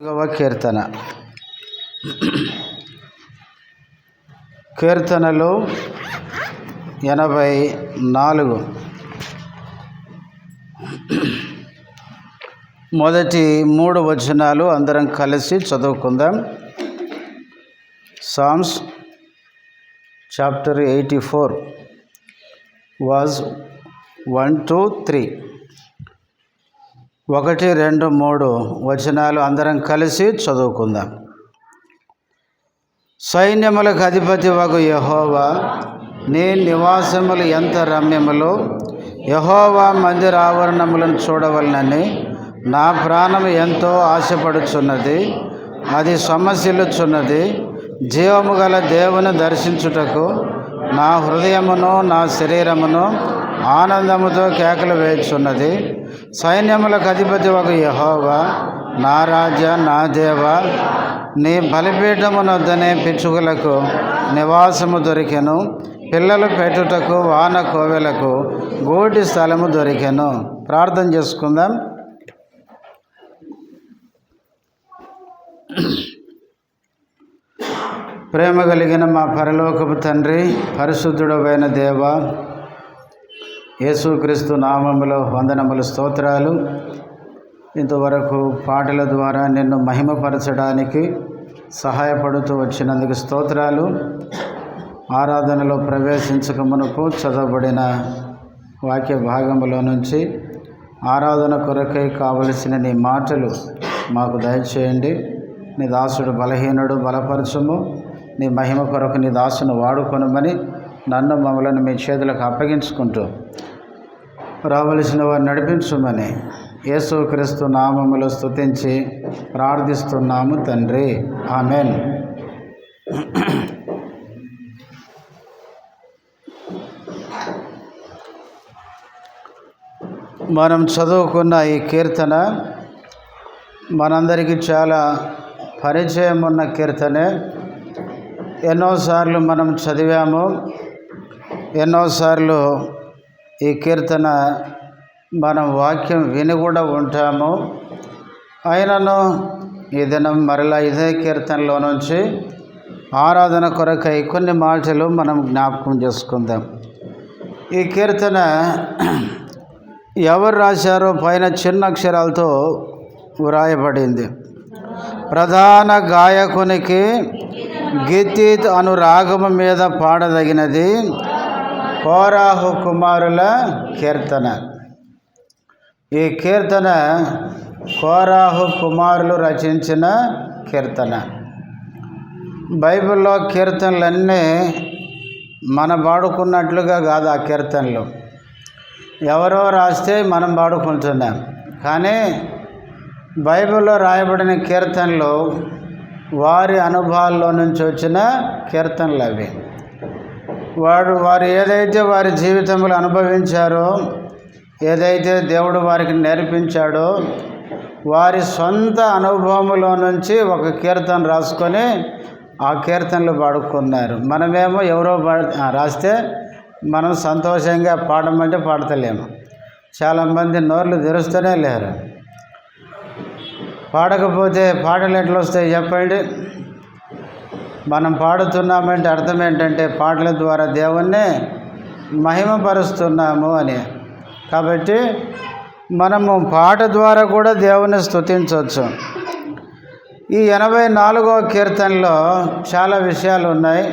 కీర్తన కీర్తనలు 84. మొదటి 3 వచనాలు అందరం కలిసి చదువుకుందాం. Psalms chapter 84 verse 1 to 3. 1, 2, 3 వచనాలు అందరం కలిసి చదువుకుందాం. సైన్యములకు అధిపతి వగు యెహోవా, నీ నివాసములు ఎంత రమ్యములో! యెహోవా మందిర ఆవరణములను చూడవలనని నా ప్రాణము ఎంతో ఆశపడుచున్నది. అది సొమ్మసిల్లుచున్నది. జీవము గల దేవుని దర్శించుటకు నా హృదయమును నా శరీరమును ఆనందముతో కేకలు వేయుచున్నది. సైన్యములకు అధిపతి వగు యెహోవా, నా రాజా, నా దేవా, నీ బలిపీఠమునొద్దనే పిచ్చుకలకు నివాసము దొరికెను. పిల్లలు పెట్టుటకు వాన కోవెలకు గూటి స్థలము దొరికెను. ప్రార్థన చేసుకుందాం. ప్రేమ కలిగిన మా పరలోకపు తండ్రి, పరిశుద్ధుడైన దేవ, యేసుక్రీస్తు నామములో వందనములు, స్తోత్రాలు. ఇంతవరకు పాటల ద్వారా నిన్ను మహిమపరచడానికి సహాయపడుతూ వచ్చినందుకు స్తోత్రాలు. ఆరాధనలో ప్రవేశించక మునుపు చదవబడిన వాక్య భాగములో నుంచి ఆరాధన కొరకై కావలసిన నీ మాటలు మాకు దయచేయండి. నీ దాసుడు బలహీనుడు, బలపరచుము. నీ మహిమ కొరకు నీ దాసును వాడుకొనమని నన్ను మమ్మలను మీ చేతులకు అప్పగించుకుంటూ రావలసిన వారు నడిపించమని యేసుక్రీస్తు నామములో స్తుతించి ప్రార్థిస్తున్నాము తండ్రి, ఆమెన్. మనం చదువుకున్న ఈ కీర్తన మనందరికీ చాలా పరిచయం ఉన్న కీర్తనే. ఎన్నోసార్లు మనం చదివాము, ఎన్నోసార్లు ఈ కీర్తన మనం వాక్యం విని కూడా ఉంటాము. అయినను ఈ దినం మరలా ఇదే కీర్తనలో నుంచి ఆరాధన కొరకై కొన్ని మాటలు మనం జ్ఞాపకం చేసుకుందాం. ఈ కీర్తన ఎవరు రాశారో పైన చిన్న అక్షరాలతో వ్రాయబడింది. ప్రధాన గాయకునికి గిత్తీత్ అను రాగము మీద పాడదగినది కోరాహు కుమారుల కీర్తన. ఈ కీర్తన కోరాహు కుమారులు రచించిన కీర్తన. బైబిల్లో కీర్తనలన్నీ మనం పాడుకున్నట్లుగా కాదు. ఆ కీర్తనలు ఎవరో రాస్తే మనం పాడుకుంటున్నాం. కానీ బైబిల్లో రాయబడిన కీర్తనలు వారి అనుభవాల్లో నుంచి వచ్చిన కీర్తనలు అవి. వారు ఏదైతే వారి జీవితంలో అనుభవించారో, ఏదైతే దేవుడు వారికి నేర్పించాడో, వారి సొంత అనుభవంలో నుంచి ఒక కీర్తన రాసుకొని ఆ కీర్తనలు పాడుకున్నారు. మనమేమో ఎవరో రాస్తే మనం సంతోషంగా పాడమంటే పాడతలేము. చాలామంది నోర్లు తెరుస్తూనే లేరు. పాడకపోతే పాటలు ఎట్లా వస్తాయి చెప్పండి? మనం పాడుతున్నామంటే అర్థం ఏంటంటే పాటల ద్వారా దేవుణ్ణి మహిమపరుస్తున్నాము అని. కాబట్టి మనము పాట ద్వారా కూడా దేవుని స్తుతించవచ్చు. ఈ 84వ కీర్తనలో చాలా విషయాలు ఉన్నాయి.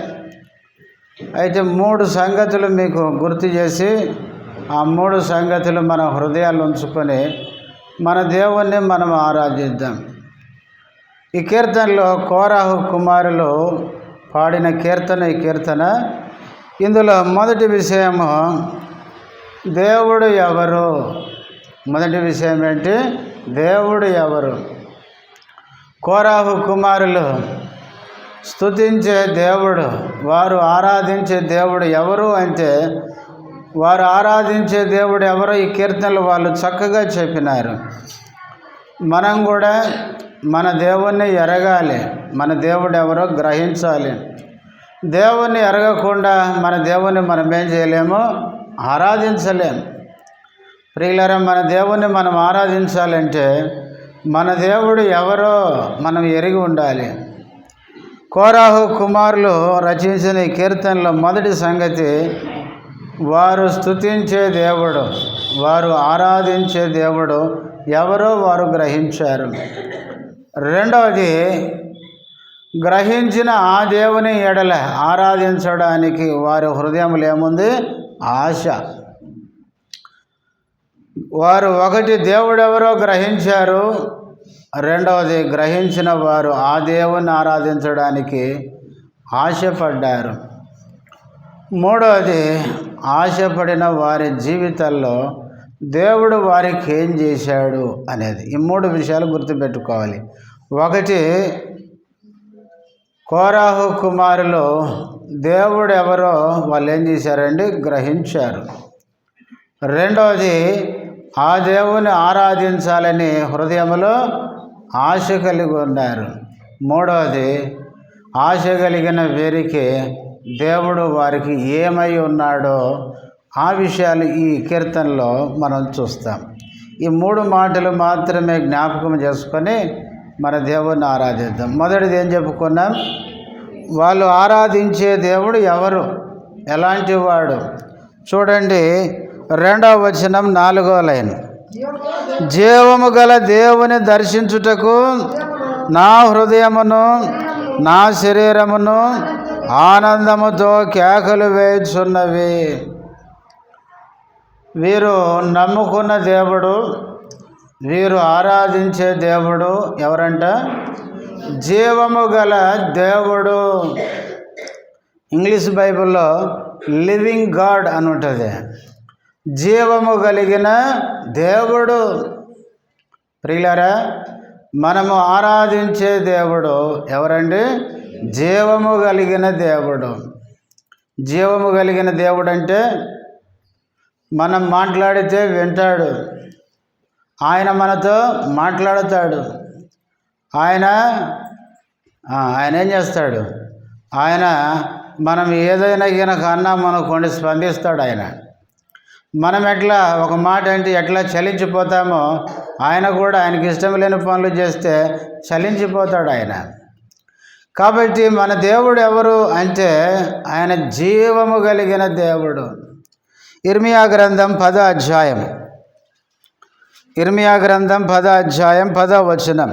అయితే 3 సంగతులు మీకు గుర్తు చేసి ఆ 3 సంగతులు మన హృదయాలు ఉంచుకొని మన దేవుణ్ణి మనం ఆరాధిద్దాం. ఈ కీర్తనలో కోరాహు కుమారులు పాడిన కీర్తన ఈ కీర్తన. ఇందులో మొదటి విషయము దేవుడు ఎవరు. మొదటి విషయం ఏంటి? దేవుడు ఎవరు. కోరాహు కుమారులు స్తుతించే దేవుడు, వారు ఆరాధించే దేవుడు ఎవరు అంటే, వారు ఆరాధించే దేవుడు ఎవరో ఈ కీర్తనలు వాళ్ళు చక్కగా చెప్పినారు. మనం కూడా మన దేవుణ్ణి ఎరగాలి. మన దేవుడు ఎవరో గ్రహించాలి. దేవుణ్ణి ఎరగకుండా మన దేవుణ్ణి మనం ఏం చేయలేము, ఆరాధించలేము. ప్రియులారా, మన దేవుణ్ణి మనం ఆరాధించాలంటే మన దేవుడు ఎవరో మనం ఎరిగి ఉండాలి. కోరాహు కుమారులు రచించిన ఈ కీర్తనలో మొదటి సంగతి, వారు స్తుతించే దేవుడు, వారు ఆరాధించే దేవుడు ఎవరో వారు గ్రహించారు. రెండవది, గ్రహించిన ఆ దేవుని ఎడల ఆరాధించడానికి వారి హృదయంలో ఏముంది? ఆశ. వారు ఒకటి దేవుడెవరో గ్రహించారు, రెండవది గ్రహించిన వారు ఆ దేవుని ఆరాధించడానికి ఆశపడ్డారు. మూడవది, ఆశపడిన వారి జీవితాల్లో దేవుడు వారికి ఏం చేశాడు అనేది. ఈ మూడు విషయాలు గుర్తుపెట్టుకోవాలి. ఒకటి, కోరాహు కుమారులు దేవుడు ఎవరో వాళ్ళు ఏం చేశారండి? గ్రహించారు. రెండవది, ఆ దేవుని ఆరాధించాలని హృదయంలో ఆశ కలిగి ఉన్నారు. మూడవది, ఆశ కలిగిన వీరికి దేవుడు వారికి ఏమై ఉన్నాడో ఆ విషయాలు ఈ కీర్తనలో మనం చూస్తాం. ఈ మూడు మాటలు మాత్రమే జ్ఞాపకం చేసుకొని మన దేవుణ్ణి ఆరాధిద్దాం. మొదటిది ఏం చెప్పుకున్నాం? వాళ్ళు ఆరాధించే దేవుడు ఎవరు, ఎలాంటి వాడు? చూడండి, 2వ వచనం 4వ లైన్. జీవము గల దేవుని దర్శించుటకు నా హృదయమును నా శరీరమును ఆనందముతో కేకలు వేయుచున్నవి. వీరు నమ్ముకున్న దేవుడు, వీరు ఆరాధించే దేవుడు ఎవరంట? జీవము గల దేవుడు. ఇంగ్లీష్ బైబిల్లో లివింగ్ గాడ్ అని ఉంటుంది. జీవము కలిగిన దేవుడు. ప్రియులారా, మనము ఆరాధించే దేవుడు ఎవరండి? జీవము కలిగిన దేవుడు. జీవము కలిగిన దేవుడు అంటే మనం మాట్లాడితే వింటాడు, ఆయన మనతో మాట్లాడతాడు. ఆయన ఏం చేస్తాడు? ఆయన మనం ఏదైనా కనుక అన్నా మనకు స్పందిస్తాడు. మనం ఎట్లా ఒక మాట అంటే ఎట్లా చలించిపోతామో ఆయన కూడా ఆయనకి ఇష్టం లేని పనులు చేస్తే చలించిపోతాడు ఆయన. కాబట్టి మన దేవుడు ఎవరు అంటే ఆయన జీవము కలిగిన దేవుడు. ఇర్మియా గ్రంథం 10వ అధ్యాయం, ఇర్మియా గ్రంథం 10వ అధ్యాయం 10వ వచనం.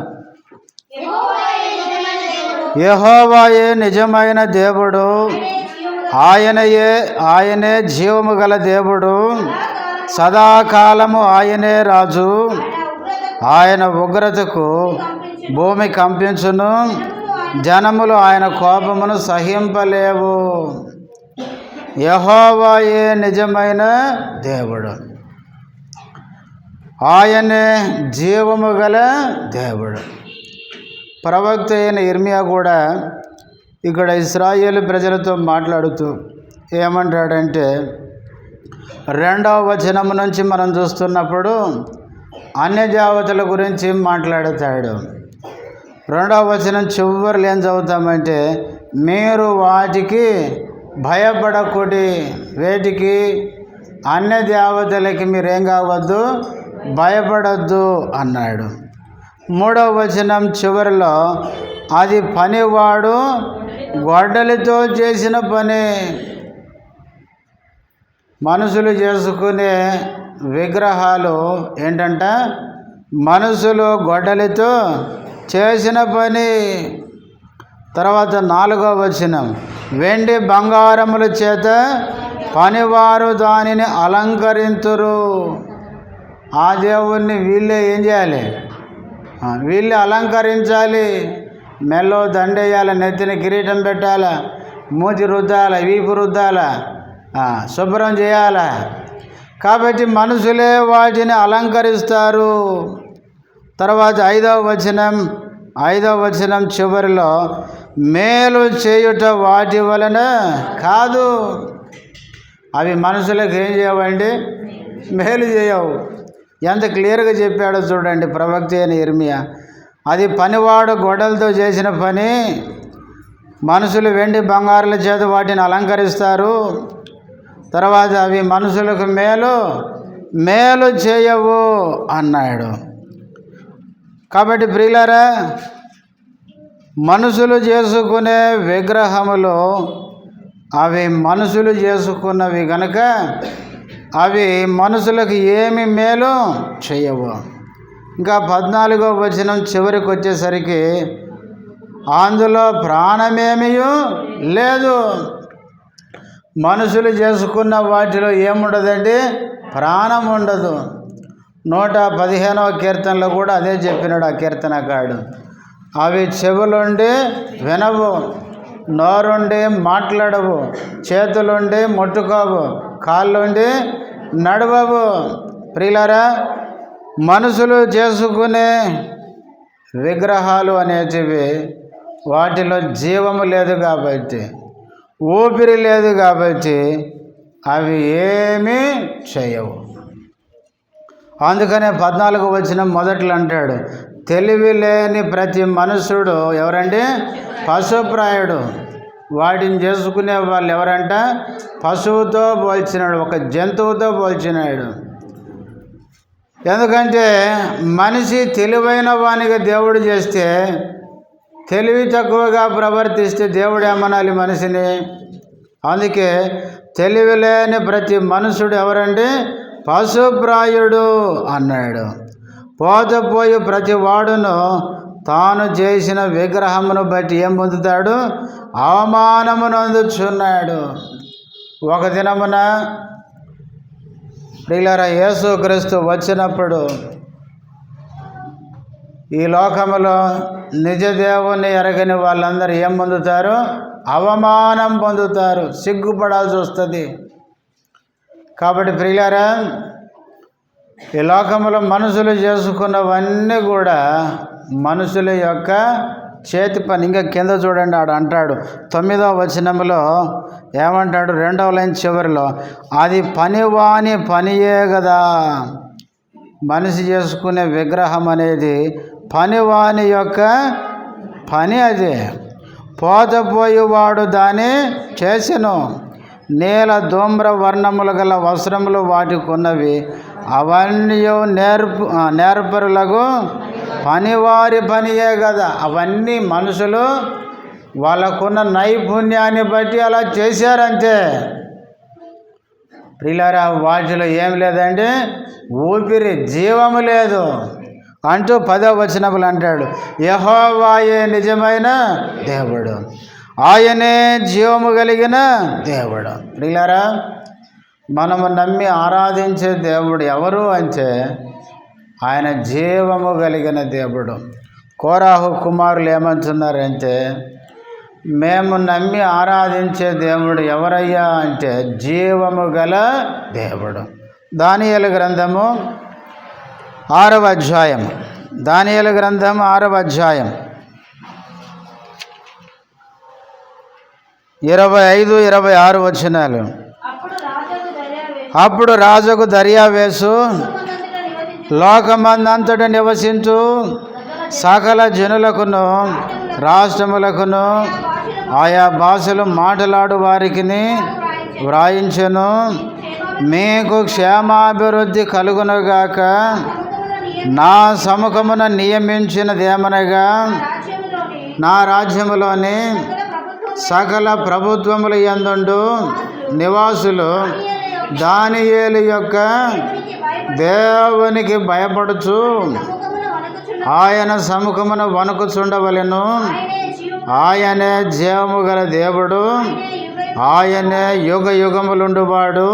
యెహోవాయే నిజమైన దేవుడు, ఆయనే జీవము గల దేవుడు, సదాకాలము ఆయనే రాజు. ఆయన ఉగ్రతకు భూమి కంపించును, జనములు ఆయన కోపమును సహింపలేవు. యెహోవాయే నిజమైన దేవుడు, ఆయనే జీవము గల దేవుడు. ప్రవక్త అయిన ఇర్మియా కూడా ఇక్కడ ఇశ్రాయేలు ప్రజలతో మాట్లాడుతూ ఏమంటాడంటే, 2వ వచనం నుంచి మనం చూస్తున్నప్పుడు అన్యజాతుల గురించి మాట్లాడతాడు. 2వ వచనం చివరిలో ఏం చదువుతామంటే, మీరు వాటికి భయపడకుడి. వేటికి? అన్యదేవతలకి మీరేం కావద్దు, భయపడద్దు అన్నాడు. 3వ వచనం చివరిలో, అది పనివాడు గొడ్డలితో చేసిన పని. మనుషులు చేసుకునే విగ్రహాలు ఏంటంట? మనుషులు గొడ్డలితో చేసిన పని. తర్వాత 4వ వచనం, వెండి బంగారముల చేత పనివారు దానిని అలంకరింతురు. ఆ దేవుణ్ణి వీళ్ళే ఏం చేయాలి? వీళ్ళే అలంకరించాలి. మెల్లో దండేయాలి, నెత్తిన కిరీటం పెట్టాలా, మూతి రుద్దాల, వీపు రుద్దాల, శుభ్రం చేయాల. కాబట్టి మనుషులే వాటిని అలంకరిస్తారు. తర్వాత 5వ వచనం చివరిలో, మేలు చేయుట వాటి వలన కాదు. అవి మనుషులకు ఏం చేయవండి? మేలు చేయవు. ఎంత క్లియర్గా చెప్పాడో చూడండి ప్రవక్త అయిన ఇర్మియా. అది పనివాడు గొడ్డలతో చేసిన పని. మనుషులు వెండి బంగారుల చేత వాటిని అలంకరిస్తారు. తర్వాత అవి మనుషులకు మేలు చేయవు అన్నాడు. కాబట్టి ప్రియులారా, మనుషులు చేసుకునే విగ్రహములు అవి మనుషులు చేసుకున్నవి గనక అవి మనుషులకు ఏమి మేలు చేయవు. ఇంకా 14వ వచనం చివరికి వచ్చేసరికి అందులో ప్రాణమేమీ లేదు. మనుషులు చేసుకున్న వాటిలో ఏముండదండి? ప్రాణం ఉండదు. 115వ కీర్తనలో కూడా అదే చెప్పినాడు ఆ కీర్తనకాడు. అవి చెవులుండి వినవు, నోరుండి మాట్లాడవు, చేతులుండి ముట్టుకోవు, కాళ్ళుండి నడవవు. ప్రియులారా, మనుషులు చేసుకునే విగ్రహాలు అనేటివి వాటిలో జీవము లేదు కాబట్టి, ఊపిరి లేదు కాబట్టి అవి ఏమీ చేయవు. అందుకనే 14వ వచనం మొదట్లో అంటాడు, తెలివి లేని ప్రతి మనుషుడు ఎవరండి? పశుప్రాయుడు. వాటిని చేసుకునే వాళ్ళు ఎవరంట? పశువుతో పోల్చినాడు, ఒక జంతువుతో పోల్చినాడు. ఎందుకంటే మనిషి తెలివైన వానిగా దేవుడు చేస్తే, తెలివి తక్కువగా ప్రవర్తిస్తే దేవుడు ఏమనాలి మనిషిని? అందుకే తెలివి లేని ప్రతి మనుషుడు ఎవరండి? పశుప్రాయుడు అన్నాడు. పోతపోయి ప్రతి వాడును తాను చేసిన విగ్రహమును బట్టి ఏం పొందుతాడు? అవమానమును అందుచున్నాడు. ఒక దినమున ప్రియులారా, యేసుక్రీస్తు వచ్చినప్పుడు ఈ లోకములో నిజ దేవుని ఎరగని వాళ్ళందరూ ఏం పొందుతారు? అవమానం పొందుతారు, సిగ్గుపడాల్సి వస్తుంది. కాబట్టి ప్రియులారా, ఈ లోకంలో మనుషులు చేసుకున్నవన్నీ కూడా మనుషుల యొక్క చేతి పని. ఇంకా కింద చూడండి, ఆడు అంటాడు 9వ వచనంలో ఏమంటాడు? 2వ లైన్ చివరిలో, అది పనివాని పనియే కదా. మనిషి చేసుకునే విగ్రహం అనేది పనివాని యొక్క పని. అదే పోతపోయేవాడు దాన్ని చేసెను. నీల ధూమ్ర వర్ణములు గల వస్త్రములు వాటికి ఉన్నవి, అవన్నీ నేర్పరులకు పనివారి పనియే కదా. అవన్నీ మనుషులు వాళ్ళకున్న నైపుణ్యాన్ని బట్టి అలా చేశారంతే. ప్రియులారా, వాటిలో ఏం లేదండి? ఊపిరి, జీవము లేదు అంటూ 10వ వచనములు అంటాడు, యెహోవాయే నిజమైన దేవుడు, ఆయనే జీవము కలిగిన దేవుడు. ప్రియులారా, మనము నమ్మి ఆరాధించే దేవుడు ఎవరు అంటే ఆయన జీవము కలిగిన దేవుడు. కోరాహు కుమారులు ఏమంటున్నారంటే, మేము నమ్మి ఆరాధించే దేవుడు ఎవరయ్యా అంటే జీవము గల దేవుడు. దానియేలు గ్రంథము 6వ అధ్యాయం. దానియేలు గ్రంథం 6వ అధ్యాయం 25, 26 వచనాలు. అప్పుడు రాజుకు దర్యావేసు లోకమందంతట నివసించు సకల జనులకును రాష్ట్రములకును ఆయా భాషలు మాట్లాడు వారికి వ్రాయించెను, మీకు క్షేమాభివృద్ధి కలుగునుగాక. నా సముఖమున నియమించినదేమనగా, నా రాజ్యములోని సకల ప్రభుత్వముల యందుండు నివాసులు దానియేలు యొక్క దేవునికి భయపడుచు ఆయన సముఖమున వణుకుచుండవలెను. ఆయనే జీవము గల దేవుడు, ఆయనే యుగ యుగములుండువాడు,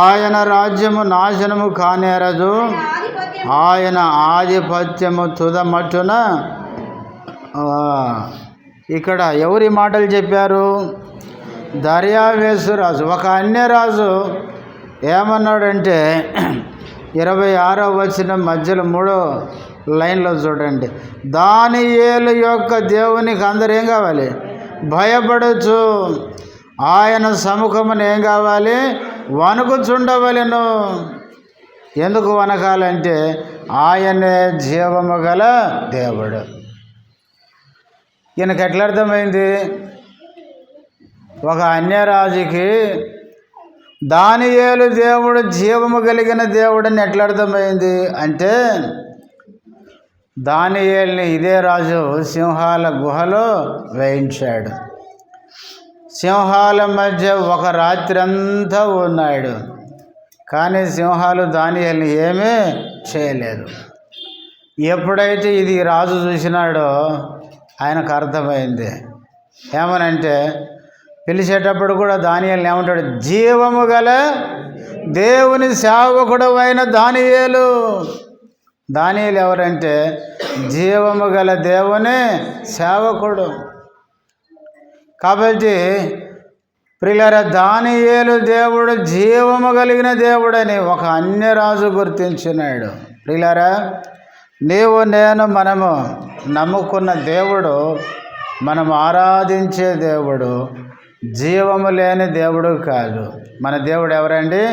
ఆయన రాజ్యము నాశనము కానేరదు, ఆయన ఆధిపత్యము తుదమట్టున. ఇక్కడ ఎవరి మాటలు చెప్పారు? దర్యావేసు రాజు. ఒక అన్యరాజు ఏమన్నాడంటే 26వ వచనం మధ్యలో 3వ లైన్లో చూడండి, దానియేలు యొక్క దేవునికి అందరు ఏం కావాలి? భయపడచ్చు. ఆయన సముఖమున ఏం కావాలి? వణుకుచుండవలెను. ఎందుకు వనకాలంటే ఆయనే జీవము గల దేవుడు. ఈయనకు ఎట్లా అర్థమైంది? ఒక అన్యరాజుకి దానియేలు దేవుడు జీవము కలిగిన దేవుడని ఎట్లా అర్థమైంది అంటే, దానియేలుని ఇదే రాజు సింహాల గుహలో వేయించాడు. సింహాల మధ్య ఒక రాత్రి అంతా ఉన్నాడు. కానీ సింహాలు దానియేలుని ఏమీ చేయలేదు. ఎప్పుడైతే ఇది రాజు చూసినాడో ఆయనకు అర్థమైంది. ఏమనంటే పిలిచేటప్పుడు కూడా దానియేలుని ఏమంటాడు? జీవము గల దేవుని సేవకుడు అయిన దానియేలు. దానియేలు ఎవరంటే జీవము గల దేవుని సేవకుడు. కాబట్టి ప్రియులారా, దానియేలు దేవుడు జీవము కలిగిన దేవుడని ఒక అన్యరాజు గుర్తించినాడు. ప్రియులారా, నీవు నేను మనము నమ్ముకున్న దేవుడు, మనం ఆరాధించే దేవుడు జీవము లేని దేవుడు కాదు. మన దేవుడు ఎవరండి?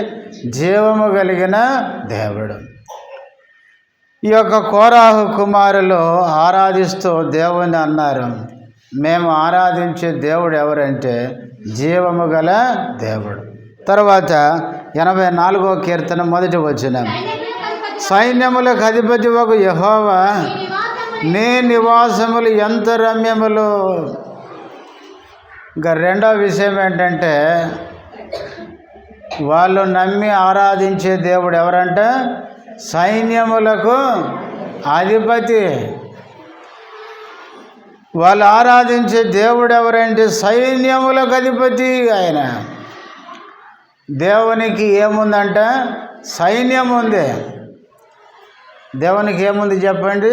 జీవము కలిగిన దేవుడు. ఈ యొక్క కోరాహు కుమారులు ఆరాధిస్తూ దేవుని అన్నారు, మేము ఆరాధించే దేవుడు ఎవరంటే జీవము గల దేవుడు. తర్వాత 84వ కీర్తన 1వ వచనం, సైన్యములకు అధిపతి ఒక యెహోవా, నీ నివాసములు ఎంత రమ్యములు. ఇంకా రెండవ విషయం ఏంటంటే వాళ్ళు నమ్మి ఆరాధించే దేవుడు ఎవరంటే సైన్యములకు అధిపతి. వాళ్ళు ఆరాధించే దేవుడు ఎవరంటే సైన్యములకు అధిపతి ఆయన. దేవునికి ఏముందంట? సైన్యం ఉంది. దేవునికి ఏముంది చెప్పండి?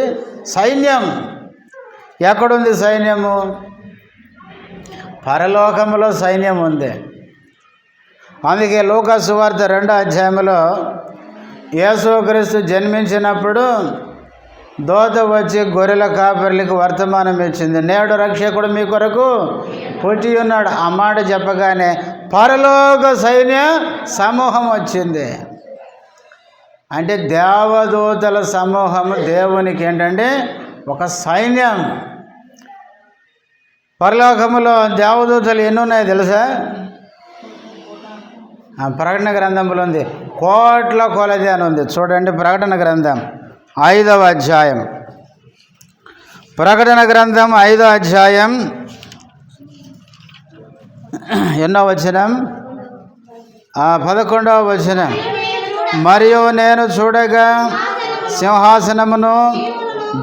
సైన్యం. ఎక్కడుంది సైన్యము? పరలోకములో సైన్యం ఉంది. అందుకే లూకా సువార్త 2వ అధ్యాయంలో యేసుక్రీస్తు జన్మించినప్పుడు దూత వచ్చి గొర్రెల కాపరులకు వర్తమానం ఇచ్చింది, నేడు రక్షకుడు మీ కొరకు పుట్టి ఉన్నాడు. ఆ మాట చెప్పగానే పరలోక సైన్య సమూహం వచ్చింది. అంటే దేవదూతల సమూహము దేవునికి ఏంటంటే ఒక సైన్యం. పరలోకములో దేవదూతలు ఎన్ని ఉన్నాయో తెలుసా? ప్రకటన గ్రంథంలో ఉంది, కోట్ల కొలది అని ఉంది. చూడండి, ప్రకటన గ్రంథం 5వ అధ్యాయం. ప్రకటన గ్రంథం 5వ అధ్యాయం ఎన్నో వచనం? 11వ వచనం. మరియు నేను చూడగా సింహాసనమును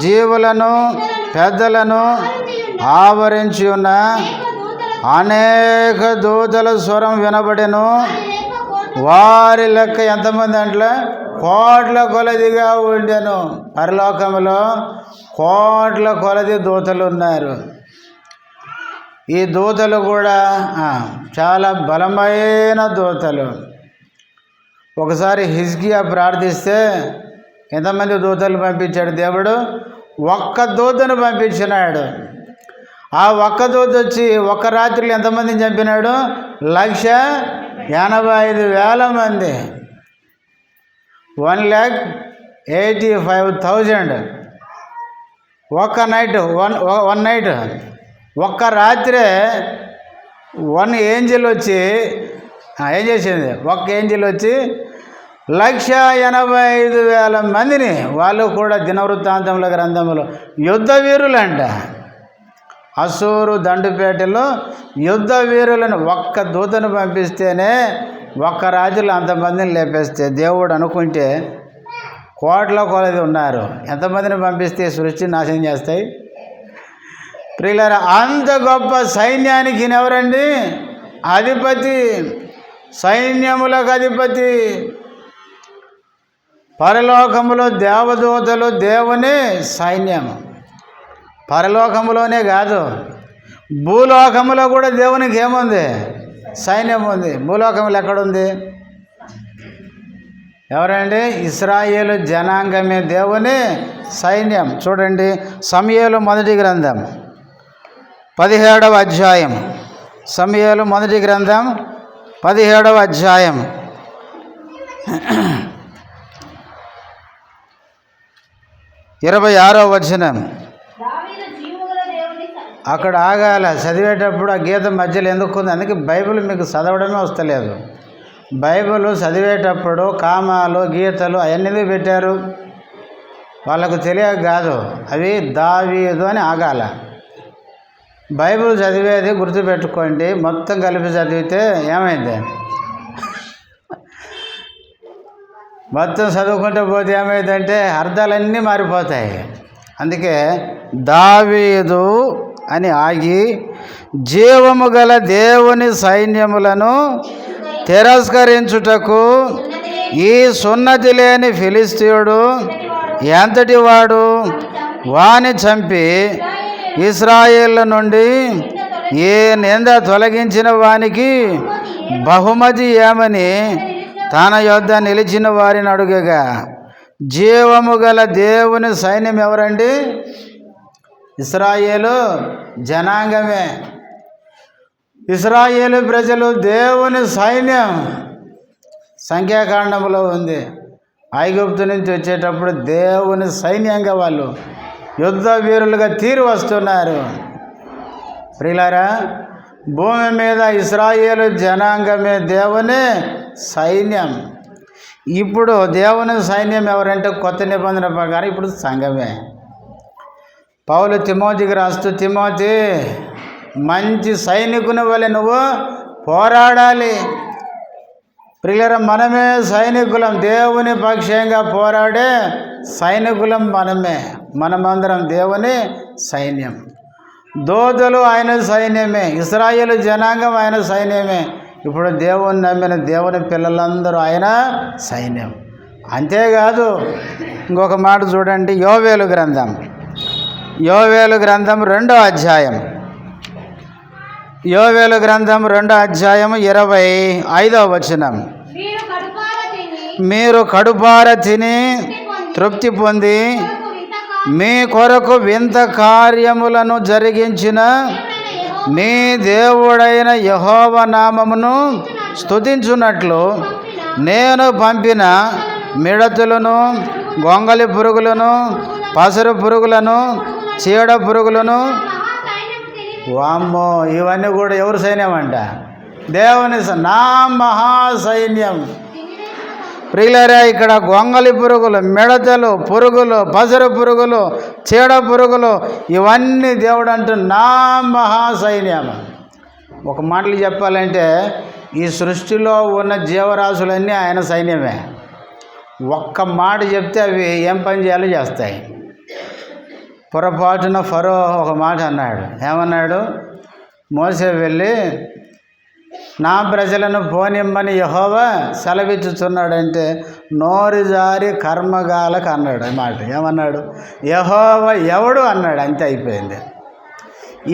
జీవులను పెద్దలను ఆవరించి ఉన్న అనేక దూతల స్వరం వినబడెను. వారి లెక్క ఎంతమంది అంటే కోట్ల కొలదిగా ఉండెను. పరలోకంలో కోట్ల కొలది దూతలు ఉన్నారు. ఈ దూతలు కూడా చాలా బలమైన దూతలు. ఒకసారి హిజ్కియా ప్రార్థిస్తే ఎంతమంది దూతలు పంపించాడు దేవుడు? ఒక్క దూతను పంపించినాడు. ఆ ఒక్క దూత వచ్చి ఒక్క రాత్రిలో ఎంతమందిని చంపినాడు? 1,85,000 మంది. 1,85,000 ఒక్క నైట్. వన్ నైట్, ఒక్క రాత్రే 1 ఏంజిల్ వచ్చి ఏం చేసింది? ఒక్క ఏంజిల్ వచ్చి 1,85,000 మందిని, వాళ్ళు కూడా దినవృత్తాంతముల గ్రంథంలో యుద్ధ వీరులంట. అసూరు దండుపేటలో యుద్ధ వీరులను ఒక్క దూతను పంపిస్తేనే ఒక్క రాజులు అంతమందిని లేపేస్తే, దేవుడు అనుకుంటే కోట్ల కొలది ఉన్నారు. ఎంతమందిని పంపిస్తే సృష్టి నాశనం చేస్తాయి? ప్రియులారా, అంత గొప్ప సైన్యానికి ఎవరండి? అధిపతి, సైన్యములకు అధిపతి. పరలోకములో దేవదూతలు దేవుని సైన్యం. పరలోకములోనే కాదు, భూలోకములో కూడా దేవునికి ఏముంది? సైన్యం ఉంది. భూలోకములు ఎక్కడుంది? ఎవరండి? ఇశ్రాయేలు జనాంగమే దేవుని సైన్యం. చూడండి, సమూయేలు 1వ గ్రంథం 17వ అధ్యాయం. సమూయేలు 1వ గ్రంథం 17వ అధ్యాయం 26వ వచనం. అక్కడ ఆగాల. చదివేటప్పుడు ఆ గీత మధ్యలో ఎందుకుంది? అందుకే బైబిల్ మీకు చదవడమే వస్తలేదు. బైబిల్ చదివేటప్పుడు కామాలు గీతలు అవన్నీ పెట్టారు. వాళ్ళకు తెలియక కాదు, అవి దావీదు అని ఆగాల. బైబిల్ చదివేది గుర్తుపెట్టుకోండి, మొత్తం కలిపి చదివితే ఏమైంది, మొత్తం చదువుకుంటూ పోతే ఏమైందంటే అర్థాలన్నీ మారిపోతాయి. అందుకే దావీదు అని ఆగి, జీవము గల దేవుని సైన్యములను తిరస్కరించుటకు ఈ సున్నతి లేని ఫిలిస్తీయుడు ఎంతటి వాడు, వాని చంపి ఇశ్రాయేలు నుండి ఏ నింద తొలగించిన వానికి బహుమతి ఏమని తన యొద్ద నిలిచిన వారిని అడుగగా, జీవము గల దేవుని సైన్యం ఎవరండి? ఇశ్రాయేలు జనాంగమే. ఇశ్రాయేలు ప్రజలు దేవుని సైన్యం. సంఖ్యాకాండంలో ఉంది, ఐగుప్తు నుంచి వచ్చేటప్పుడు దేవుని సైన్యంగా వాళ్ళు యుద్ధ వీరులుగా తీరు వస్తున్నారు. ప్రియులారా, భూమి మీద ఇశ్రాయేలు జనాంగమే దేవుని సైన్యం. ఇప్పుడు దేవుని సైన్యం ఎవరంటే కొత్త నిబంధన ప్రకారం ఇప్పుడు సంఘమే. పౌలు తిమోతికి రాస్తూ, తిమోతి మంచి సైనికుని వలె నువ్వు పోరాడాలి. ప్రియులారా, మనమే సైనికులం, దేవుని పక్షంగా పోరాడే సైనికులం మనమే. మనమందరం దేవుని సైన్యం. దోతలు ఆయన సైన్యమే, ఇశ్రాయేలు జనాంగం ఆయన సైన్యమే. ఇప్పుడు దేవుని నమ్మిన దేవుని పిల్లలందరూ ఆయన సైన్యం. అంతేకాదు, ఇంకొక మాట చూడండి, యోవేలు గ్రంథం 2వ అధ్యాయం, యోవేలు గ్రంథం 2వ అధ్యాయం 25వ వచనం. మీరు కడుపార తిని తృప్తి పొంది మీ కొరకు వింత కార్యములను జరిగించిన మీ దేవుడైన యెహోవా నామమును స్తుతించున్నట్లు నేను పంపిన మిడతలను, గొంగలి పురుగులను, పసరు పురుగులను, చీడ పురుగులను, వామ్మో, ఇవన్నీ కూడా ఎవరు సైన్యం అంట? దేవుని నా మహాసైన్యం. ప్రియులారా, ఇక్కడ గొంగలి పురుగులు, మిడతలు, పురుగులు, పసరు పురుగులు, చీడ పురుగులు, ఇవన్నీ దేవుడు అంటూ నా మహాసైన్యం. ఒక మాటలు చెప్పాలంటే ఈ సృష్టిలో ఉన్న జీవరాశులన్నీ ఆయన సైన్యమే. ఒక్క మాట చెప్తే అవి ఏం పని చేయాలో చేస్తాయి. పొరపాటున ఫరో ఒక మాట అన్నాడు. ఏమన్నాడు? మోసే వెళ్ళి నా ప్రజలను పోనిమ్మని యెహోవా సెలవిచ్చుచున్నాడంటే నోరు జారి కర్మగాలకు అన్నాడు. మాట ఏమన్నాడు? యెహోవా ఎవడు అన్నాడు. అంతే, అయిపోయింది.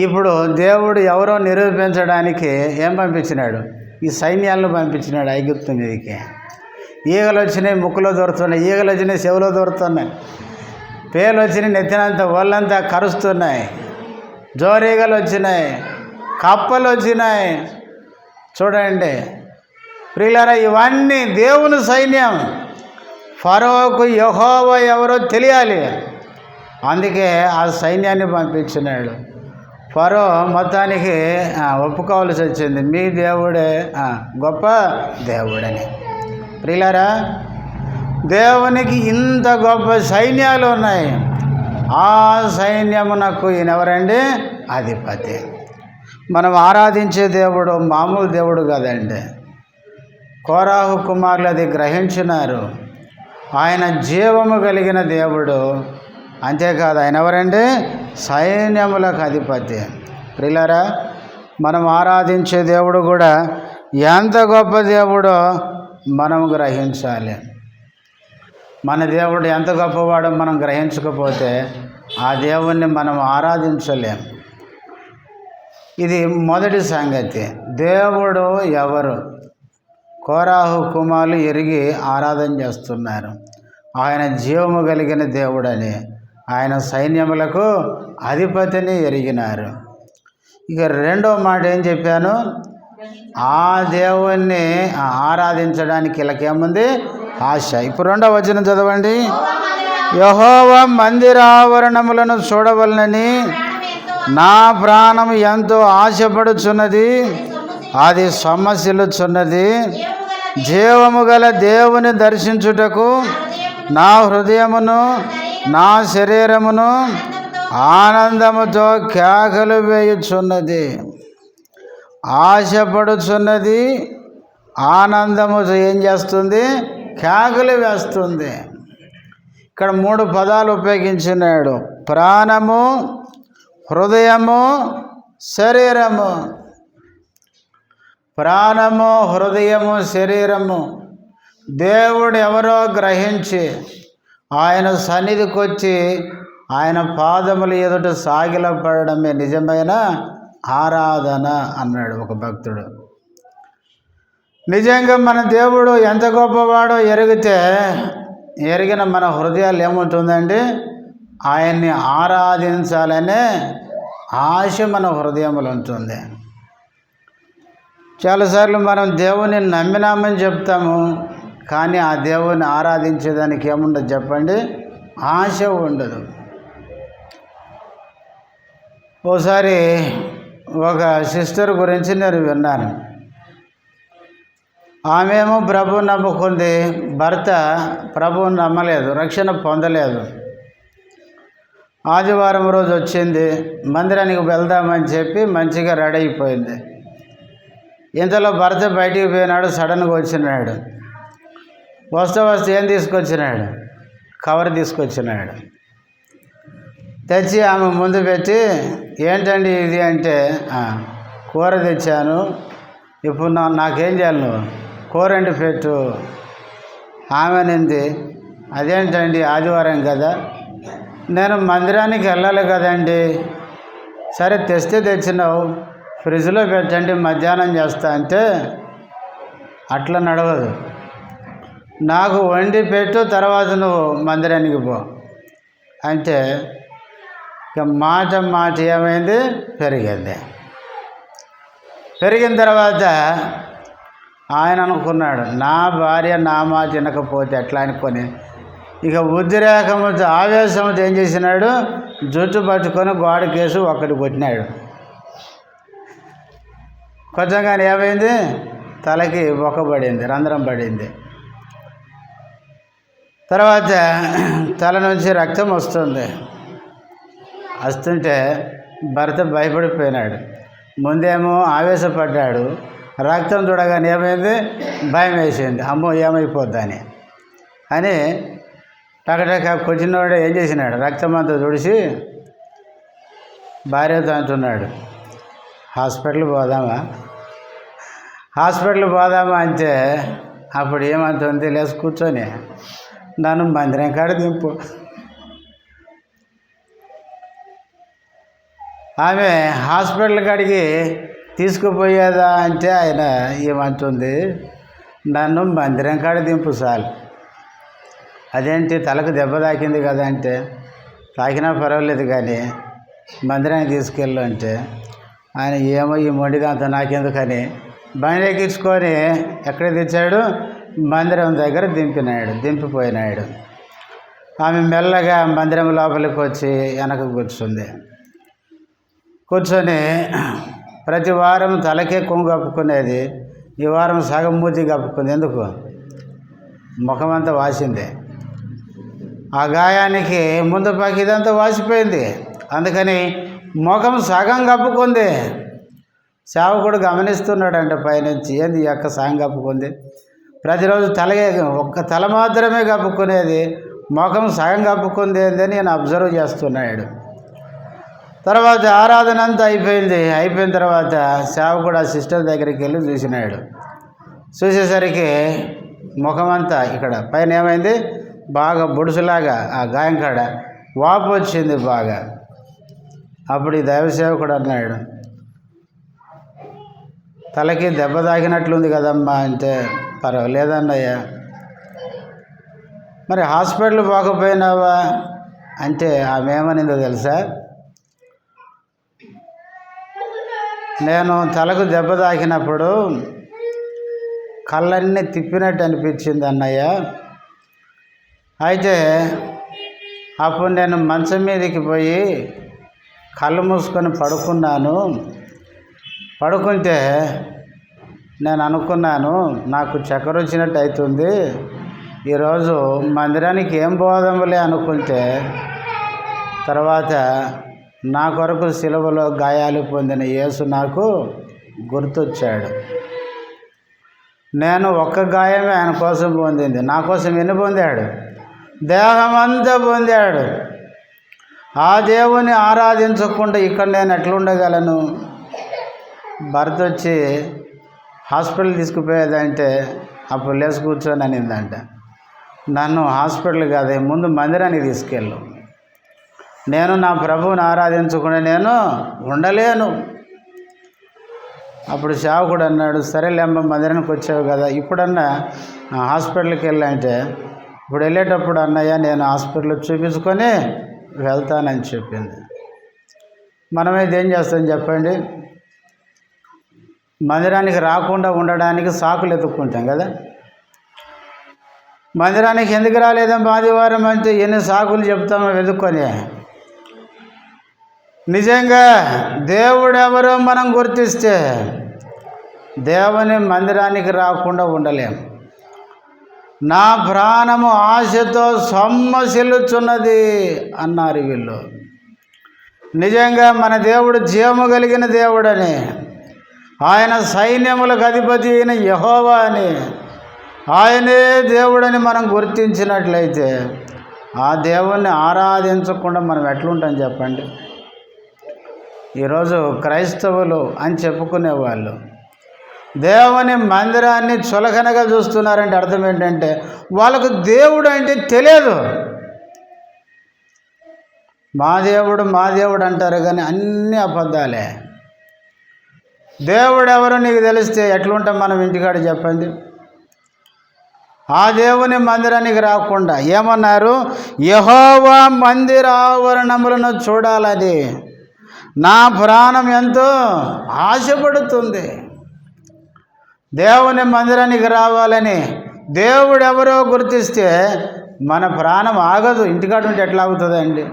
ఇప్పుడు దేవుడు ఎవరో నిరూపించడానికి ఏం పంపించినాడు? ఈ సైన్యాలను పంపించినాడు ఐగుప్తు మీదకి. ఈగలు వచ్చినాయి, ముక్కులో దొరుకుతున్నాయి, ఈగలు వచ్చినాయి, చెవులో దొరుకుతున్నాయి, పేలు వచ్చినాయి, నెత్తినంత ఒళ్ళంతా కరుస్తున్నాయి, జోరీగలు వచ్చినాయి, కప్పలు వచ్చినాయి. చూడండి ప్రియులారా, ఇవన్నీ దేవుని సైన్యం. ఫరోకు యెహోవా ఎవరో తెలియాలి, అందుకే ఆ సైన్యాన్ని పంపించినాడు. ఫరో మొత్తానికి ఒప్పుకోవాల్సి వచ్చింది, మీ దేవుడే గొప్ప దేవుడని. ప్రియులారా, దేవునికి ఇంత గొప్ప సైన్యాలు ఉన్నాయి. ఆ సైన్యమునకు ఈయనెవరండి? అధిపతి. మనం ఆరాధించే దేవుడు మామూలు దేవుడు కాదండి. కోరాహు కుమారులు అది గ్రహించినారు. ఆయన జీవము కలిగిన దేవుడు. అంతేకాదు, ఆయన ఎవరండి? సైన్యములకు అధిపతి. ప్రియులారా, మనం ఆరాధించే దేవుడు కూడా ఎంత గొప్ప దేవుడో మనం గ్రహించాలి. మన దేవుడు ఎంత గొప్పవాడో మనం గ్రహించకపోతే ఆ దేవుణ్ణి మనం ఆరాధించలేం. ఇది మొదటి సంగతి. దేవుడు ఎవరు? కోరాహు కుమారులు ఎరిగి ఆరాధన చేస్తున్నారు. ఆయన జీవము కలిగిన దేవుడని, ఆయన సైన్యములకు అధిపతిని ఎరిగినారు. ఇక రెండో మాట ఏం చెప్పాను? ఆ దేవుణ్ణి ఆరాధించడానికి వీళ్ళకేముంది? ఆశ. ఇప్పుడు 2వ వచనం చదవండి. యెహోవా మందిరావరణములను చూడవలనని నా ప్రాణం ఎంతో ఆశపడుచున్నది, అది సొమ్మసిల్లుచున్నది. జీవము గల దేవుని దర్శించుటకు నా హృదయమును నా శరీరమును ఆనందముతో కేకలు వేయుచున్నది. ఆశపడుచున్నది, ఆనందముతో ఏం చేస్తుంది? కేకలు వేస్తుంది. ఇక్కడ 3 పదాలు ఉపయోగించినాడు: ప్రాణము, హృదయము, శరీరము. ప్రాణము, హృదయము, శరీరము. దేవుడు ఎవరో గ్రహించి ఆయన సన్నిధికి వచ్చి ఆయన పాదములు ఎదుట సాగిలపడమే నిజమైన ఆరాధన అన్నాడు ఒక భక్తుడు. నిజంగా మన దేవుడు ఎంత గొప్పవాడో ఎరిగిన మన హృదయాలు ఏముంటుందండి? ఆయన్ని ఆరాధించాలనే ఆశ మన హృదయంలో ఉంటుంది. చాలాసార్లు మనం దేవుని నమ్మినామని చెప్తాము, కానీ ఆ దేవుని ఆరాధించేదానికి ఏముండదు చెప్పండి? ఆశ ఉండదు. ఓసారి ఒక సిస్టర్ గురించి నేను విన్నాను. ఆమెమో ప్రభువుని నమ్ముకుంది, భర్త ప్రభువుని నమ్మలేదు, రక్షణ పొందలేదు. ఆదివారం రోజు వచ్చింది, మందిరానికి వెళ్దామని చెప్పి మంచిగా రెడీ అయిపోయింది. ఇంతలో భర్త బయటికి పోయినాడు, సడన్గా వచ్చినాడు. వస్తూ ఏం తీసుకొచ్చినాడు? కవర్ తీసుకొచ్చినాడు. తెచ్చి ఆమె ముందు పెట్టి, ఏంటండి ఇది అంటే, కూర తెచ్చాను, ఇప్పుడు నాకేం చేయాలి? నువ్వు కూర వండి పెట్టు. ఆమె అనింది, అదేంటండి ఆదివారం కదా, నేను మందిరానికి వెళ్ళాలి కదండి. సరే తెస్తే తెచ్చినావు, ఫ్రిడ్జ్లో పెట్టండి మధ్యాహ్నం చేస్తా అంటే అట్లా నడవదు. నాకు వండి పెట్టు, తర్వాత నువ్వు మందిరానికి పో అంటే ఇక మాట ఏమైంది? పెరిగింది. పెరిగిన తర్వాత ఆయన అనుకున్నాడు, నా భార్య నా మాట వినకపోతే ఎట్లా అనుకొని ఇక ఉద్రేకముతో ఆవేశంతో ఏం చేసినాడు? జుట్టు పట్టుకొని గోడకేసి ఒక్కటి కొట్టినాడు. కొంచెంగానే ఏమైంది? తలకి బొక్కబడింది, రంధ్రం పడింది. తర్వాత తల నుంచి రక్తం వస్తుంటే భర్త భయపడిపోయినాడు. ముందేమో ఆవేశపడ్డాడు, రక్తం చూడగానే ఏమైంది? భయం వేసింది, అమ్మో ఏమైపోద్దని అని టకటక కొచ్చినోడు ఏం చేసినాడు? రక్తం అంతా తుడిచి భార్యతో అంటున్నాడు, హాస్పిటల్ పోదామా అంటే అప్పుడు ఏమంటుంది? లేచి కూర్చొని నన్ను మందిరం కాడ దింపు. ఆమె హాస్పిటల్ కాడికి తీసుకుపోయేదా అంటే ఆయన ఏమంటుంది? నన్ను మందిరం కాడ దింపు చాలు. అదేంటి తలకు దెబ్బ తాకింది కదా అంటే, తాకినా పర్వాలేదు కానీ మందిరానికి తీసుకెళ్ళు అంటే ఆయన ఏమో ఈ మొండిదాంతో నాకెందుకని బండి ఎక్కించుకొని ఎక్కడ తెచ్చాడు? మందిరం దగ్గర దింపిపోయినాడు. ఆమె మెల్లగా మందిరం లోపలికి వచ్చి వెనక కూర్చొని ప్రతి వారం తలకే కొంగు కప్పుకునేది, ఈ వారం సగం మూతి కప్పుకుంది. ఎందుకు? ముఖమంతా వాసింది. ఆ గాయానికి ముందు పక్క ఇదంతా వాసిపోయింది, అందుకని ముఖం సగం కప్పుకుంది. సేవకుడు గమనిస్తున్నాడంట పైనుంచి, ఏంది ఈ యొక్క సగం కప్పుకుంది? ప్రతిరోజు ఒక్క తల మాత్రమే కప్పుకునేది, ముఖం సగం కప్పుకుంది ఏందని నేను అబ్జర్వ్ చేస్తున్నాడు. తర్వాత ఆరాధన అంతా అయిపోయిన తర్వాత సేవకుడు ఆ సిస్టర్ దగ్గరికి వెళ్ళి చూసేసరికి ముఖమంతా ఇక్కడ పైన ఏమైంది? బాగా బొడుసులాగా ఆ గాయం కాడ వాపు వచ్చింది బాగా. అప్పుడు ఈ దైవ సేవకుడు అన్నాడు, తలకి దెబ్బ తాకినట్లుంది కదమ్మా అంటే, పర్వాలేదన్నయ్యా. మరి హాస్పిటల్ పోకపోయినావా అంటే ఆమె ఏమనిందో తెలుసా? నేను తలకు దెబ్బ తాకినప్పుడు కళ్ళన్నీ తిప్పినట్టు అనిపించింది అన్నయ్య. అయితే అప్పుడు నేను మంచం మీదకి పోయి కళ్ళు మూసుకొని పడుకుంటే నేను అనుకున్నాను నాకు చక్కెర వచ్చినట్టు అవుతుంది, ఈరోజు మందిరానికి ఏం బోధములే అనుకుంటే తర్వాత నా కొరకు సిలువలో గాయాలు పొందిన యేసు నాకు గుర్తొచ్చాడు. నేను ఒక్క గాయమే ఆయన కోసం పొందింది, నా కోసం ఎన్ని పొందాడు? దేహమంతా పొందాడు. ఆ దేవుని ఆరాధించకుండా ఇక్కడ నేను ఎట్లుండగలను? భర్త వచ్చి హాస్పిటల్ తీసుకుపోయేదంటే అప్పుడు లేచి కూర్చొని అనిందంట, నన్ను హాస్పిటల్ కాదే ముందు మందిరానికి తీసుకెళ్ళు, నేను నా ప్రభువుని ఆరాధించకుండా నేను ఉండలేను. అప్పుడు సేవకుడు అన్నాడు, సరేలేమ్మ మందిరానికి వచ్చావు కదా, ఇప్పుడన్నా హాస్పిటల్కి వెళ్ళంటే, ఇప్పుడు వెళ్ళేటప్పుడు అన్నయ్య నేను హాస్పిటల్ చూపించుకొని వెళ్తానని చెప్పింది. మనమైతే ఏం చేస్తాం చెప్పండి? మందిరానికి రాకుండా ఉండడానికి సాకులు ఎత్తుక్కుంటాం కదా. మందిరానికి ఎందుకు రాలేదమ్మా ఆదివారం అంటే ఎన్ని సాకులు చెప్తామో వెతుక్కొని. నిజంగా దేవుడు ఎవరో మనం గుర్తిస్తే దేవుని మందిరానికి రాకుండా ఉండలేం. నా ప్రాణము ఆశతో సొమ్మసిల్లుచున్నది అన్నారు వీళ్ళు. నిజంగా మన దేవుడు జీవము కలిగిన దేవుడని, ఆయన సైన్యములకు అధిపతి అయిన యెహోవా అని, ఆయనే దేవుడని మనం గుర్తించినట్లయితే ఆ దేవుణ్ణి ఆరాధించకుండా మనం ఎట్లుంటాం చెప్పండి? ఈరోజు క్రైస్తవులు అని చెప్పుకునేవాళ్ళు దేవుని మందిరాన్ని చులకనగా చూస్తున్నారంటే అర్థం ఏంటంటే వాళ్ళకు దేవుడు అంటే తెలియదు. మా దేవుడు అంటారు కానీ అన్నీ అబద్ధాలే. దేవుడు ఎవరో నీకు తెలిస్తే ఎట్లుంటాం మనం ఇంటికాడ చెప్పండి? ఆ దేవుని మందిరానికి రాకుండా ఏమన్నారు? యెహోవా మందిర ఆవరణములను చూడాలని నా ప్రాణం ఎంతో ఆశపడుతుంది. దేవుని మందిరానికి రావాలని దేవుడు ఎవరో గుర్తిస్తే మన ప్రాణం ఆగదు. ఇంటికాడ ఉంటే ఎట్లా ఆగుతుందండి?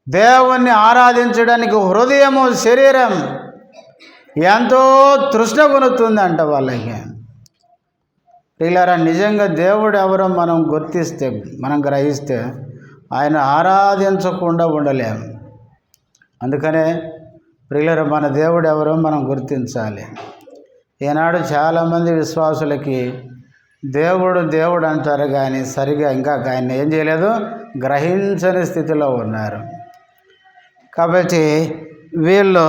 దేవుణ్ణి ఆరాధించడానికి హృదయము శరీరం ఎంతో తృష్ణ కొనుతుందంట వాళ్ళకి. పిల్లరా, నిజంగా దేవుడు ఎవరో మనం గుర్తిస్తే, మనం గ్రహిస్తే ఆయన ఆరాధించకుండా ఉండలేము. అందుకనే పిల్లరా, మన దేవుడు ఎవరో మనం గుర్తించాలి. ఈనాడు చాలామంది విశ్వాసులకి దేవుడు అంటారు కానీ సరిగా ఇంకా ఆయన ఏం చేయలేదు, గ్రహించని స్థితిలో ఉన్నారు. కాబట్టి వీళ్ళు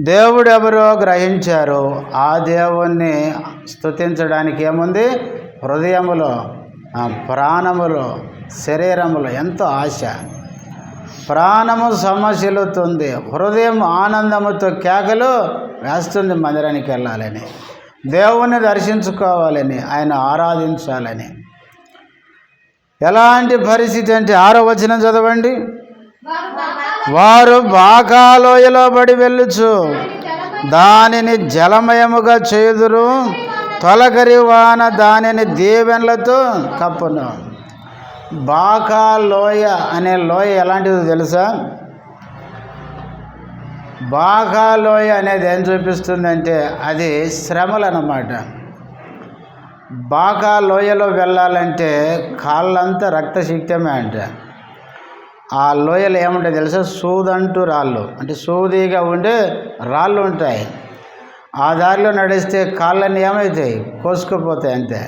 దేవుడు ఎవరో గ్రహించారు. ఆ దేవుణ్ణి స్తుతించడానికి ఏముంది? హృదయములో, ప్రాణములో, శరీరములో ఎంతో ఆశ. ప్రాణము సమశిలుతుంది, హృదయం ఆనందముతో కేకలు వేస్తుంది మందిరానికి వెళ్ళాలని, దేవుణ్ణి దర్శించుకోవాలని, ఆయన ఆరాధించాలని. ఎలాంటి పరిస్థితి అంటే 6వ వచనం చదవండి. వారు బాకా లోయలో పడి వెళ్ళుచు దానిని జలమయముగా చేదురు, తొలకరి వాన దానిని దీవెనలతో కప్పును. బాకా లోయ అనే లోయ ఎలాంటిదో తెలుసా? బాకా లోయ అనేది ఏం చూపిస్తుందంటే అది శ్రమలు అన్నమాట. బాకా లోయలో వెళ్ళాలంటే కాళ్ళంతా రక్తశక్తమే అంట. ఆ లోయలు ఏముంటాయి తెలుసా? సూదంటూ రాళ్ళు, అంటే సూదిగా ఉండే రాళ్ళు ఉంటాయి. ఆ దారిలో నడిస్తే కాళ్ళని ఏమవుతాయి? కోసుకుపోతాయి అంతే.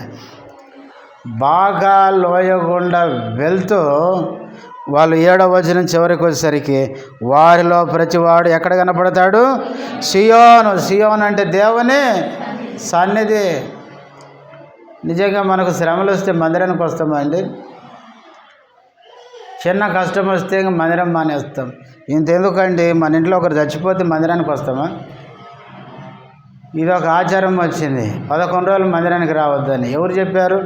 బాగా లోయ గుండా వెళ్తూ వాళ్ళు 7వ వచనం చివరికి వచ్చేసరికి వారిలో ప్రతివాడు ఎక్కడ కనపడతాడు? సియోను అంటే దేవుని సన్నిధి. నిజంగా మనకు శ్రమలు వస్తే మందిరానికి వస్తామా అండి? చిన్న కష్టం వస్తే మందిరం మానేస్తాం. ఇంతెందుకండి, మన ఇంట్లో ఒకరు చచ్చిపోతే మందిరానికి వస్తామా? ఇది ఒక ఆచారం వచ్చింది, 11 రోజులు మందిరానికి రావద్దని. ఎవరు చెప్పారు?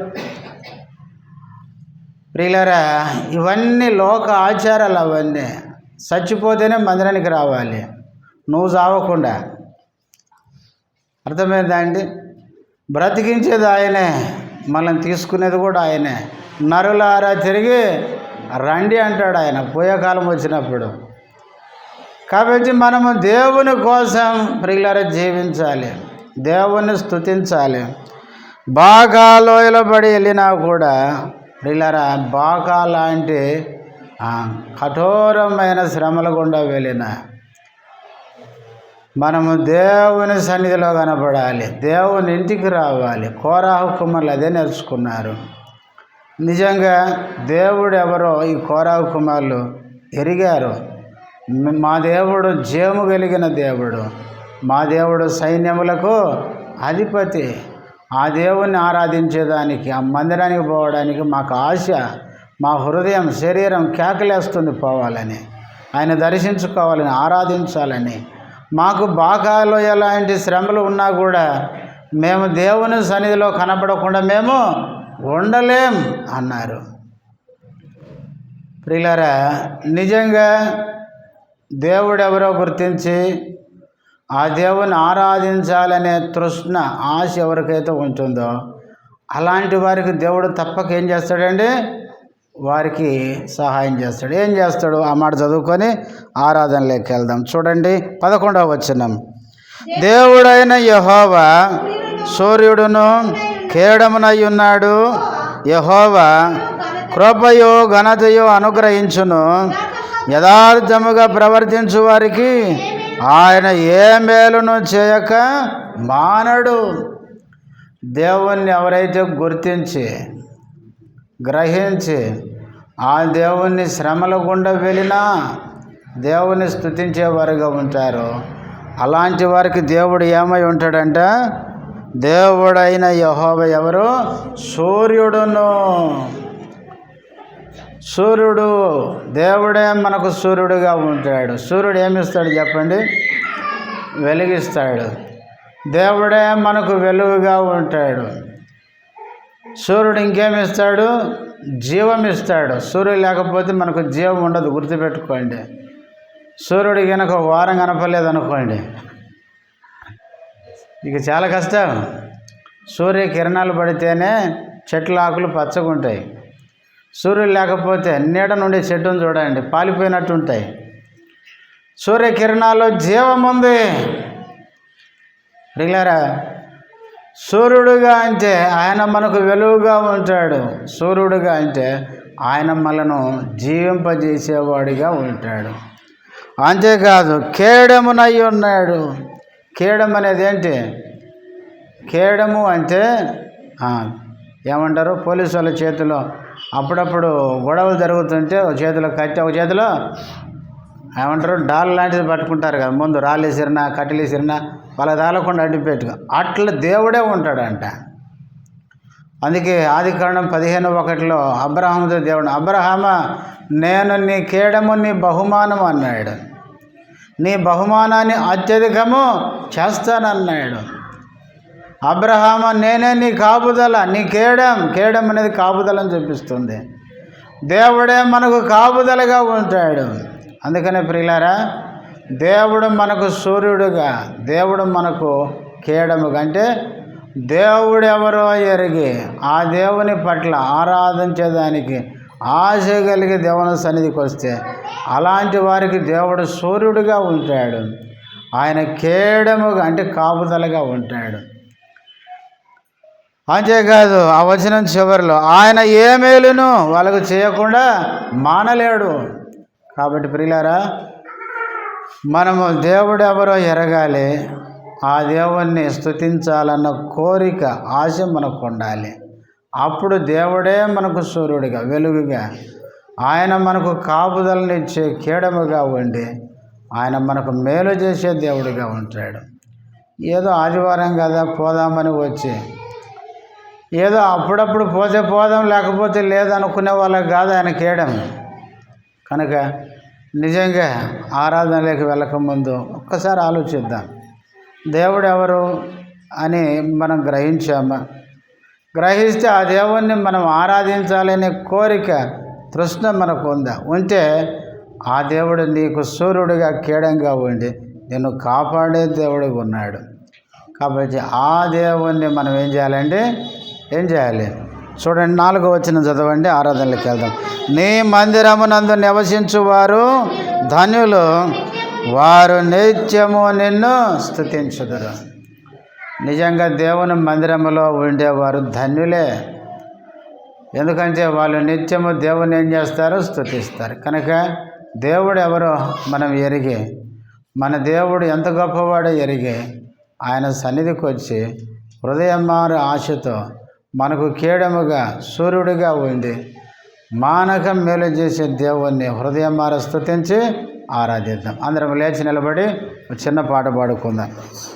ప్రియులారా, ఇవన్నీ లోక ఆచారాలు. అవన్నీ చచ్చిపోతేనే మందిరానికి రావాలి, నువ్వు చావకుండా. అర్థమైందా అండి? బ్రతికించేది ఆయనే, మనల్ని తీసుకునేది కూడా ఆయనే. నరులారా తిరిగి రండి అంటాడు ఆయన పోయే కాలం వచ్చినప్పుడు. కాబట్టి మనము దేవుని కోసం ప్రియులారా జీవించాలి, దేవుని స్తుతించాలి, బాగా లోయలో పడి వెళ్ళినా కూడా ప్రియులారా, బాగా లాంటి కఠోరమైన శ్రమల గుండా వెళ్ళిన మనము దేవుని సన్నిధిలో కనపడాలి, దేవుని ఇంటికి రావాలి. కోరాహు కుమారులు అదే నేర్చుకున్నారు. నిజంగా దేవుడు ఎవరో ఈ కోరాహు కుమారులు ఎరిగారు. మా దేవుడు జయము కలిగిన దేవుడు, మా దేవుడు సైన్యములకు అధిపతి. ఆ దేవుణ్ణి ఆరాధించేదానికి, ఆ మందిరానికి పోవడానికి మాకు ఆశ, మా హృదయం శరీరం కేకలేస్తుంది పోవాలని, ఆయన దర్శించుకోవాలని, ఆరాధించాలని. మాకు బాకాలో ఎలాంటి శ్రమలు ఉన్నా కూడా మేము దేవుని సన్నిధిలో కనపడకుండా మేము ఉండలేం అన్నారు. ప్రియులారా, నిజంగా దేవుడు ఎవరో గుర్తించి ఆ దేవుని ఆరాధించాలనే తృష్ణ, ఆశ ఎవరికైతే ఉంటుందో అలాంటి వారికి దేవుడు తప్పక ఏం చేస్తాడండి? వారికి సహాయం చేస్తాడు. ఏం చేస్తాడు? ఆ మాట చదువుకొని ఆరాధనలోకి వెళ్దాం. చూడండి 11వ వచనం. దేవుడైన యెహోవా సూర్యుడును కేడమునై ఉన్నాడు. యెహోవా కృపయు ఘనతయు అనుగ్రహించును. యథార్థముగా ప్రవర్తించు వారికి ఆయన ఏ మేలును చేయక మానడు. దేవుణ్ణి ఎవరైతే గుర్తించి గ్రహించి ఆ దేవుణ్ణి శ్రమల గుండా వెళ్ళినా దేవుని స్తుతించేవారుగా ఉంటారు. అలాంటి వారికి దేవుడు ఏమై ఉంటాడంట? దేవుడైన యెహోవా ఎవరు? సూర్యుడును. సూర్యుడు, దేవుడే మనకు సూర్యుడుగా ఉంటాడు. సూర్యుడు ఏమిస్తాడు చెప్పండి? వెలిగిస్తాడు. దేవుడే మనకు వెలుగుగా ఉంటాడు. సూర్యుడు ఇంకేమిస్తాడు? జీవం ఇస్తాడు. సూర్యుడు లేకపోతే మనకు జీవం ఉండదు, గుర్తుపెట్టుకోండి. సూర్యుడు కనుక ఒక వారం కనపడలేదు అనుకోండి, ఇక చాలా కష్టం. సూర్య కిరణాలు పడితేనే చెట్ల ఆకులు పచ్చగా ఉంటాయి. సూర్యుడు లేకపోతే నీడ నుండి చెట్టును చూడండి, పాలిపోయినట్టు ఉంటాయి. సూర్యకిరణాల్లో జీవం ఉంది. ప్రియులారా, సూర్యుడుగా అంటే ఆయన మనకు వెలుగుగా ఉంటాడు. సూర్యుడుగా అంటే ఆయన మనను జీవింపజేసేవాడిగా ఉంటాడు. అంతేకాదు కేడమునై ఉన్నాడు. కేడము అనేది ఏంటి? కేడము అంటే ఏమంటారు? పోలీసు వాళ్ళ చేతిలో అప్పుడప్పుడు గొడవలు జరుగుతుంటే ఒక చేతిలో కట్టి, ఒక చేతిలో ఏమంటారు డాల్ లాంటిది పట్టుకుంటారు కదా, ముందు రాళ్ళు విసిరినా కట్టెలు విసిరినా వాళ్ళ దాలకుండా అడ్డుపెట్టుగా, అట్లా దేవుడే ఉంటాడంట. అందుకే ఆదికాండం 15:1 అబ్రహాముతో దేవుడు, అబ్రహామా నేను నీ కేడము నీ బహుమానం అన్నాడు. నీ బహుమానాన్ని అత్యధికము చేస్తానన్నాడు. అబ్రహామా నేనే నీ కాపుదల, నీ కేడం అనేది కాపుదలని చూపిస్తుంది. దేవుడే మనకు కాపుదలగా ఉంటాడు. అందుకనే ప్రియులారా, దేవుడు మనకు సూర్యుడుగా, దేవుడు మనకు కేడముగా, అంటే దేవుడు ఎవరో ఎరిగి ఆ దేవుని పట్ల ఆరాధించేదానికి ఆశ కలిగి దేవుని సన్నిధికి వస్తే అలాంటి వారికి దేవుడు సూర్యుడిగా ఉంటాడు. ఆయన కేడముగా అంటే కాపుదలగా ఉంటాడు. అంతేకాదు ఆ వచనం చివరిలో ఆయన ఏ మేలును వాళ్ళకు చేయకుండా మానలేడు. కాబట్టి ప్రియులారా, మనము దేవుడు ఎవరో ఎరగాలి, ఆ దేవుణ్ణి స్తుతించాలన్న కోరిక, ఆశ మనకు ఉండాలి. అప్పుడు దేవుడే మనకు సూర్యుడిగా, వెలుగుగా, ఆయన మనకు కాపుదలనిచ్చే కేడముగా ఉండి ఆయన మనకు మేలు చేసే దేవుడిగా ఉంటాడు. ఏదో ఆదివారం కదా పోదామని వచ్చి, ఏదో అప్పుడప్పుడు పోతే పోదాం లేకపోతే లేదనుకునే వాళ్ళకి కాదు ఆయన కేయడం. కనుక నిజంగా ఆరాధనలోకి వెళ్ళకముందు ఒక్కసారి ఆలోచిద్దాం, దేవుడు ఎవరు అని మనం గ్రహించామా? గ్రహిస్తే ఆ దేవుణ్ణి మనం ఆరాధించాలనే కోరిక, తృష్ణ మనకు ఉందా? ఉంటే ఆ దేవుడు నీకు సూర్యుడిగా కేడంగా ఉండి నిన్ను కాపాడే దేవుడిగా ఉన్నాడు. కాబట్టి ఆ దేవుణ్ణి మనం ఏం చేయాలండి? ఏం చేయాలి? చూడండి 4వ వచనం చదవండి, ఆరాధనలోకి వెళ్దాం. నీ మందిరమునందు నివసించువారు ధన్యులు, వారు నిత్యము నిన్ను స్తుతించుదురు. నిజంగా దేవుని మందిరంలో ఉండేవారు ధన్యులే. ఎందుకంటే వాళ్ళు నిత్యము దేవుని ఏం చేస్తారు? స్తుతిస్తారు. కనుక దేవుడు ఎవరో మనం ఎరిగి, మన దేవుడు ఎంత గొప్పవాడో ఎరిగి ఆయన సన్నిధికి వచ్చి హృదయమారు ఆశతో మనకు కేడముగా సూర్యుడిగా ఉండి మానక మేలు చేసే దేవుణ్ణి హృదయమార స్తుతించి ఆరాధిద్దాం. అందరం లేచి నిలబడి చిన్న పాట పాడుకుందాం.